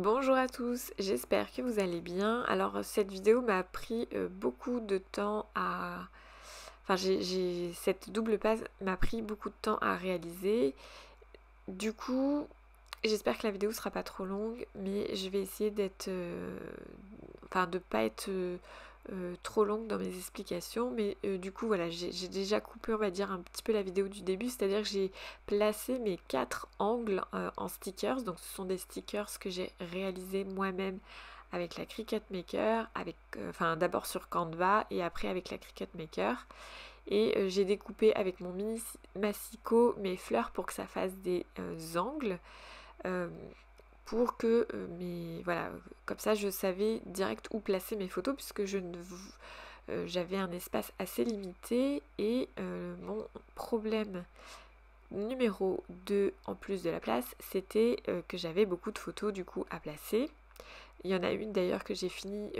Bonjour à tous, j'espère que vous allez bien. Alors cette vidéo m'a pris beaucoup de temps à... Enfin cette double page m'a pris beaucoup de temps à réaliser. Du coup, j'espère que la vidéo sera pas trop longue, mais je vais essayer d'être... Enfin de pas être trop longue dans mes explications, mais du coup voilà, j'ai déjà coupé on va dire un petit peu la vidéo du début, c'est-à-dire que j'ai placé mes 4 angles en stickers, donc ce sont des stickers que j'ai réalisés moi-même avec la Cricut Maker, enfin d'abord sur Canva et après avec la Cricut Maker, et j'ai découpé avec mon mini massicot mes fleurs pour que ça fasse des angles. Euh, pour que voilà, comme ça je savais direct où placer mes photos puisque j'avais un espace assez limité et mon problème numéro 2 en plus de la place, c'était que j'avais beaucoup de photos du coup à placer. Il y en a une d'ailleurs que j'ai fini,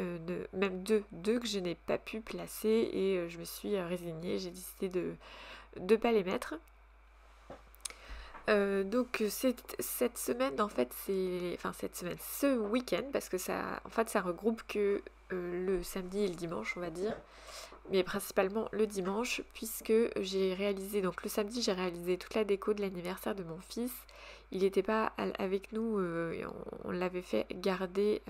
même deux que je n'ai pas pu placer et je me suis résignée, j'ai décidé de ne pas les mettre. Donc cette semaine en fait ce week-end parce que ça en fait ça regroupe que le samedi et le dimanche on va dire, mais principalement le dimanche puisque j'ai réalisé, donc le samedi j'ai réalisé toute la déco de l'anniversaire de mon fils. Il n'était pas avec nous, on l'avait fait garder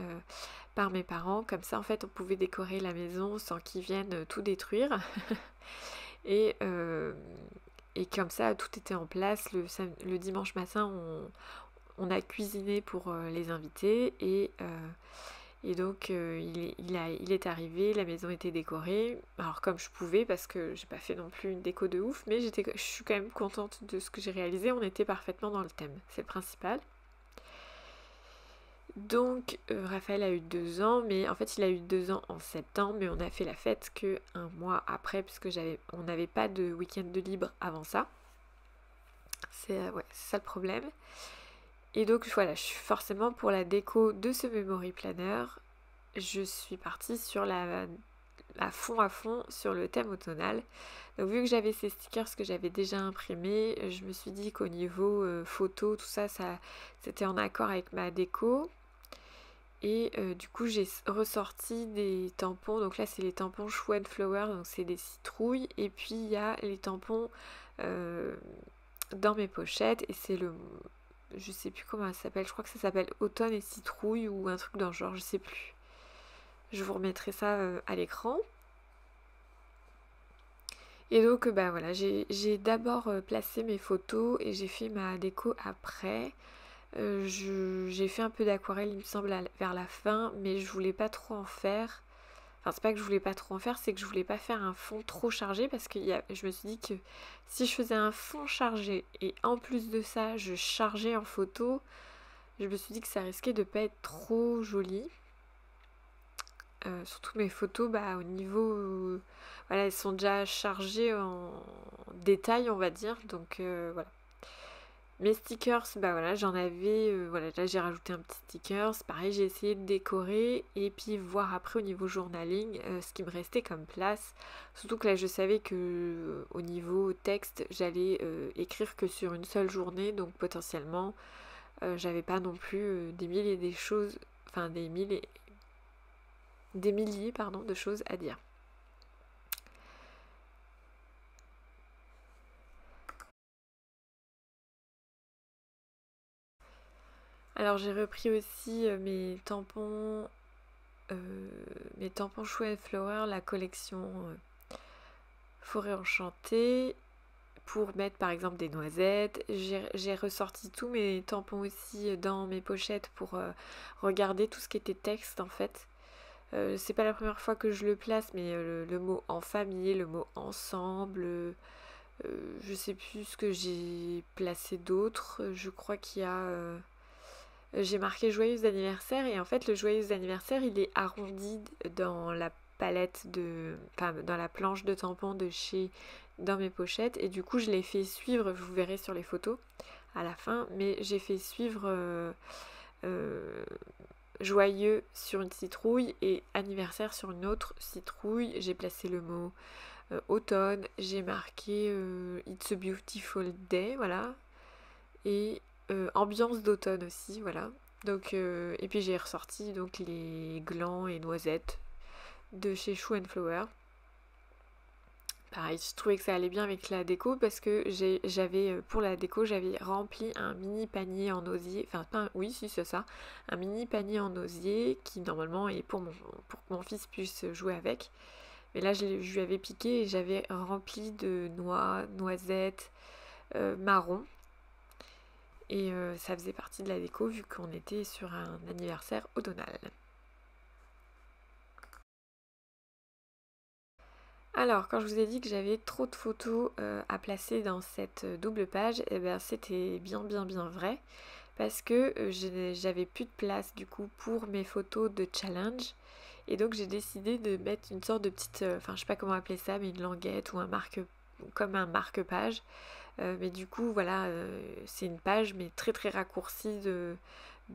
par mes parents, comme ça en fait on pouvait décorer la maison sans qu'ils viennent tout détruire. Et, et comme ça, tout était en place. Le dimanche matin, on a cuisiné pour les invités et donc il est arrivé, la maison était décorée. Alors comme je pouvais parce que j'ai pas fait non plus une déco de ouf, mais je suis quand même contente de ce que j'ai réalisé. On était parfaitement dans le thème, c'est le principal. Donc Raphaël a eu 2 ans, mais en fait il a eu 2 ans en septembre, mais on a fait la fête que un mois après, puisque on n'avait pas de week-end de libre avant ça. C'est ça le problème. Et donc voilà, je suis forcément pour la déco de ce memory planner, je suis partie sur à fond sur le thème automnal. Donc vu que j'avais ces stickers que j'avais déjà imprimés, je me suis dit qu'au niveau photo, tout ça, c'était en accord avec ma déco. Et du coup j'ai ressorti des tampons, donc là c'est les tampons Shoe and Flower, donc c'est des citrouilles, et puis il y a les tampons dans mes pochettes, et c'est je sais plus comment ça s'appelle, je crois que ça s'appelle Automne et citrouille ou un truc dans le genre, je sais plus. Je vous remettrai ça à l'écran. Et donc bah voilà, j'ai d'abord placé mes photos et j'ai fait ma déco après. J'ai fait un peu d'aquarelle, il me semble, vers la fin, mais je voulais pas trop en faire. Enfin, c'est pas que je voulais pas trop en faire, c'est que je voulais pas faire un fond trop chargé parce que je me suis dit que si je faisais un fond chargé et en plus de ça, je chargeais en photo, je me suis dit que ça risquait de pas être trop joli. Surtout mes photos, bah, au niveau... voilà, elles sont déjà chargées en détail, on va dire, donc voilà. Mes stickers, bah voilà, j'en avais, voilà, là j'ai rajouté un petit stickers, pareil j'ai essayé de décorer et puis voir après au niveau journaling ce qui me restait comme place. Surtout que là je savais que au niveau texte j'allais écrire que sur une seule journée, donc potentiellement j'avais pas non plus des milliers des choses, enfin des milliers pardon, de choses à dire. Alors j'ai repris aussi mes tampons Shoe and Flower, la collection Forêt enchantée, pour mettre par exemple des noisettes. J'ai ressorti tous mes tampons aussi dans mes pochettes pour regarder tout ce qui était texte en fait. C'est pas la première fois que je le place, mais le mot en famille, le mot ensemble, je sais plus ce que j'ai placé d'autre. Je crois qu'il y a... j'ai marqué joyeux anniversaire et en fait le joyeux anniversaire il est arrondi dans la palette enfin dans la planche de tampons de chez dans mes pochettes, et du coup je l'ai fait suivre, vous verrez sur les photos à la fin, mais j'ai fait suivre euh, joyeux sur une citrouille et anniversaire sur une autre citrouille. J'ai placé le mot automne, j'ai marqué It's a Beautiful Day, voilà, et ambiance d'automne aussi, voilà. Donc, et puis j'ai ressorti donc les glands et noisettes de chez Shoe and Flower. Pareil, je trouvais que ça allait bien avec la déco parce que j'avais, pour la déco, j'avais rempli un mini panier en osier, enfin, oui, si c'est ça, un mini panier en osier qui normalement est pour que mon fils puisse jouer avec. Mais là, je lui avais piqué et j'avais rempli de noix, noisettes, marron. Et ça faisait partie de la déco vu qu'on était sur un anniversaire automnal. Alors, quand je vous ai dit que j'avais trop de photos à placer dans cette double page, eh ben, c'était bien vrai parce que j'avais plus de place du coup pour mes photos de challenge et donc j'ai décidé de mettre une sorte de petite, enfin je sais pas comment appeler ça, mais une languette ou comme un marque-page. Mais du coup voilà, c'est une page mais très raccourcie de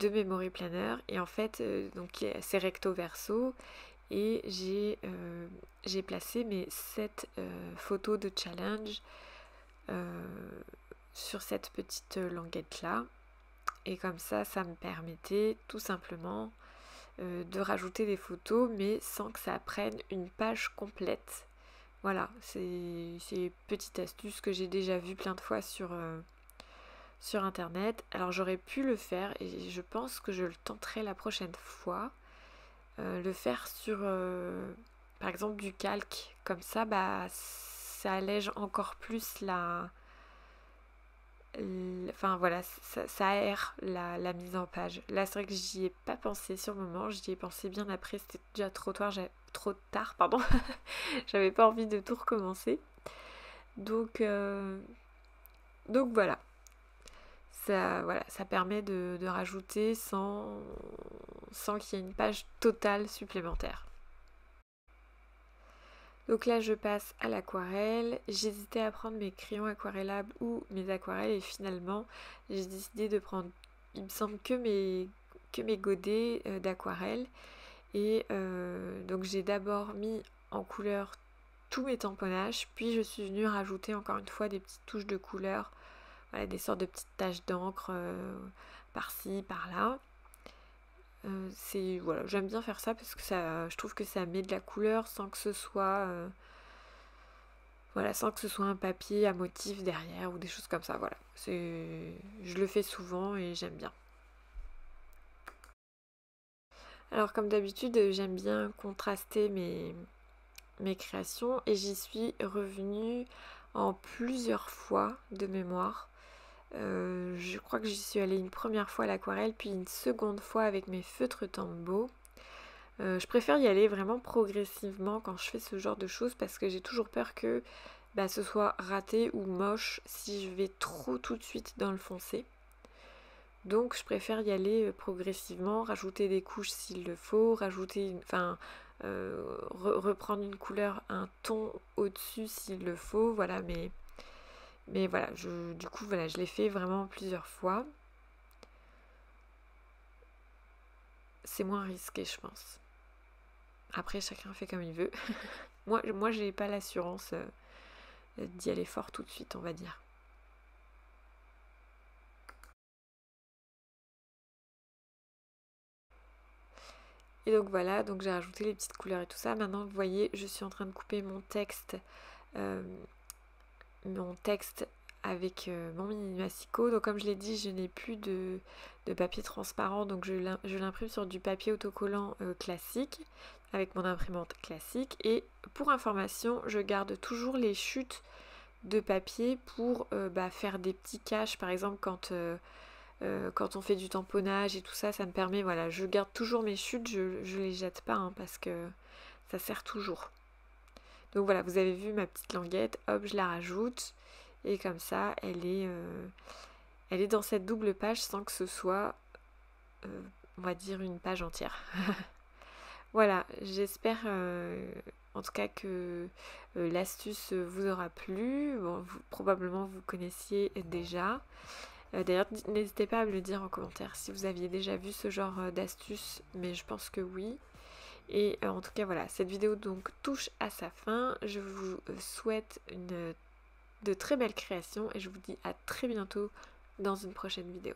Memory Planner et en fait donc c'est recto verso et j'ai placé mes 7 photos de challenge sur cette petite languette là et comme ça me permettait tout simplement de rajouter des photos mais sans que ça prenne une page complète. Voilà, c'est une petite astuce que j'ai déjà vue plein de fois sur internet. Alors j'aurais pu le faire et je pense que je le tenterai la prochaine fois. Le faire sur par exemple du calque comme ça, bah ça allège encore plus enfin voilà, ça aère la mise en page. Là c'est vrai que j'y ai pas pensé sur le moment, j'y ai pensé bien après, c'était déjà trop tard, pardon. J'avais pas envie de tout recommencer. Donc voilà. Ça permet de rajouter sans qu'il y ait une page totale supplémentaire. Donc là je passe à l'aquarelle. J'hésitais à prendre mes crayons aquarellables ou mes aquarelles et finalement j'ai décidé de prendre, il me semble, que mes godets d'aquarelle. Et donc j'ai d'abord mis en couleur tous mes tamponnages, puis je suis venue rajouter encore une fois des petites touches de couleur, voilà, des sortes de petites taches d'encre par-ci, par-là. Voilà, j'aime bien faire ça parce que je trouve que ça met de la couleur sans que ce soit sans que ce soit un papier à motif derrière ou des choses comme ça. Voilà, je le fais souvent et j'aime bien. Alors comme d'habitude, j'aime bien contraster mes créations et j'y suis revenue en plusieurs fois de mémoire. Je crois que j'y suis allée une première fois à l'aquarelle, puis une seconde fois avec mes feutres Tombow. Je préfère y aller vraiment progressivement quand je fais ce genre de choses parce que j'ai toujours peur que ce soit raté ou moche si je vais trop tout de suite dans le foncé. Donc je préfère y aller progressivement, rajouter des couches s'il le faut, reprendre une couleur, un ton au-dessus s'il le faut, voilà, mais voilà, du coup voilà, je l'ai fait vraiment plusieurs fois. C'est moins risqué, je pense. Après, chacun fait comme il veut. moi j'ai pas l'assurance d'y aller fort tout de suite, on va dire. Et donc voilà, donc j'ai rajouté les petites couleurs et tout ça. Maintenant, vous voyez, je suis en train de couper mon texte avec mon mini massicot. Donc comme je l'ai dit, je n'ai plus de papier transparent, donc je l'imprime sur du papier autocollant classique avec mon imprimante classique. Et pour information, je garde toujours les chutes de papier pour faire des petits caches, par exemple quand on fait du tamponnage et tout ça, ça me permet, voilà, je garde toujours mes chutes, je les jette pas hein, parce que ça sert toujours. Donc voilà, vous avez vu ma petite languette, hop, je la rajoute et comme ça, elle est dans cette double page sans que ce soit, on va dire, une page entière. Voilà, j'espère en tout cas que l'astuce vous aura plu. Bon, probablement vous connaissiez déjà. D'ailleurs, n'hésitez pas à me le dire en commentaire si vous aviez déjà vu ce genre d'astuce, mais je pense que oui. Et en tout cas, voilà, cette vidéo donc touche à sa fin. Je vous souhaite de très belles créations et je vous dis à très bientôt dans une prochaine vidéo.